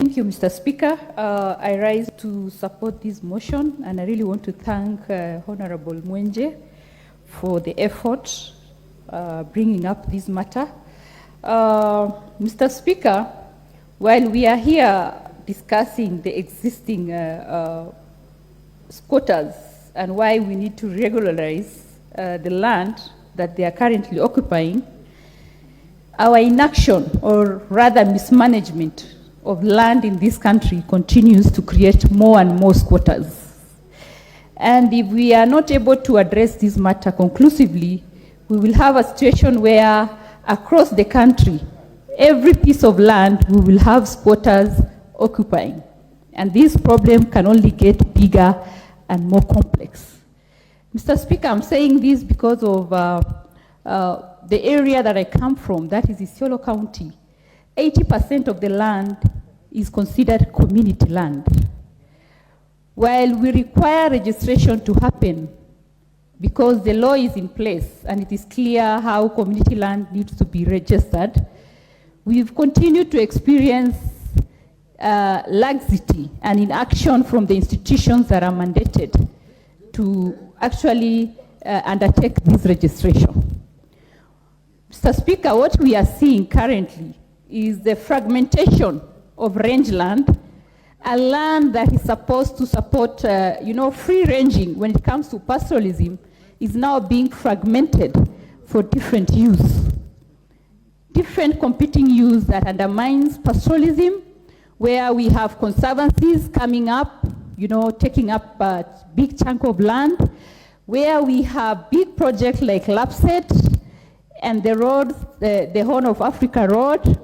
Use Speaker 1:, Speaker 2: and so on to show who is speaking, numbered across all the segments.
Speaker 1: Thank you, Mr. Speaker. I rise to support this motion, and I really want to thank Honorable Mwenje for the effort bringing up this matter. Mr. Speaker, while we are here discussing the existing squatters and why we need to regularize the land that they are currently occupying, our inaction, or rather mismanagement of land in this country, continues to create more and more squatters. And if we are not able to address this matter conclusively, we will have a situation where across the country, every piece of land we will have squatters occupying. And this problem can only get bigger and more complex. Mr. Speaker, I'm saying this because of the area that I come from, that is Isiolo County. 80% of the land is considered community land. While we require registration to happen because the law is in place and it is clear how community land needs to be registered, we've continued to experience laxity and inaction from the institutions that are mandated to actually undertake this registration. Mr. Speaker, what we are seeing currently is the fragmentation of rangeland, a land that is supposed to support, free ranging when it comes to pastoralism, is now being fragmented for different use. Different competing use that undermines pastoralism, where we have conservancies coming up, taking up a big chunk of land, where we have big projects like LAPSET and the roads, the Horn of Africa Road,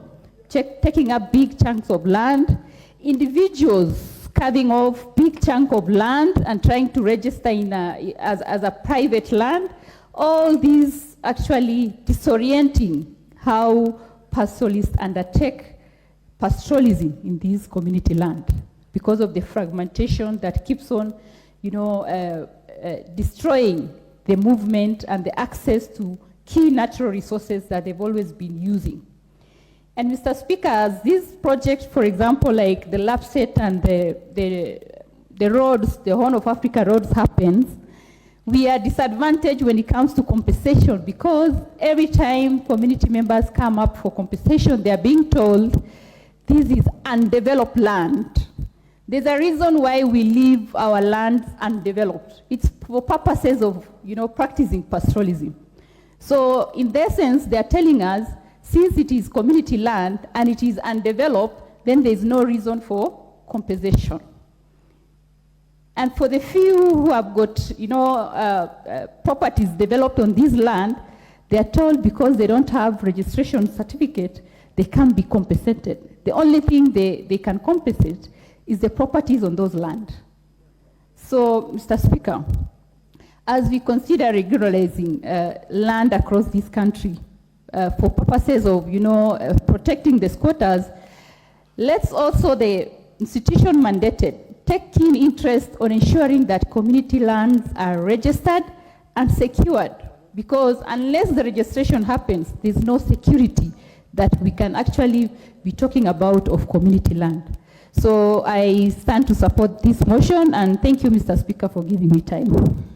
Speaker 1: taking up big chunks of land, individuals carving off big chunk of land and trying to register as a private land. All these actually disorienting how pastoralists undertake pastoralism in this community land because of the fragmentation that keeps on, destroying the movement and the access to key natural resources that they've always been using. And Mr. Speaker, as these projects, for example, like the LAPSET and the roads, the Horn of Africa roads happens, we are disadvantaged when it comes to compensation because every time community members come up for compensation, they are being told this is undeveloped land. There's a reason why we leave our lands undeveloped. It's for purposes of, practicing pastoralism. So in essence, they're telling us, since it is community land and it is undeveloped, then there's no reason for compensation. And for the few who have got, properties developed on this land, they are told because they don't have registration certificate, they can't be compensated. The only thing they can compensate is the properties on those land. So, Mr. Speaker, as we consider regularizing land across this country for purposes of, protecting the squatters, let's also, the institution mandated, take keen interest on ensuring that community lands are registered and secured, because unless the registration happens, there's no security that we can actually be talking about of community land. So I stand to support this motion, and thank you, Mr. Speaker, for giving me time.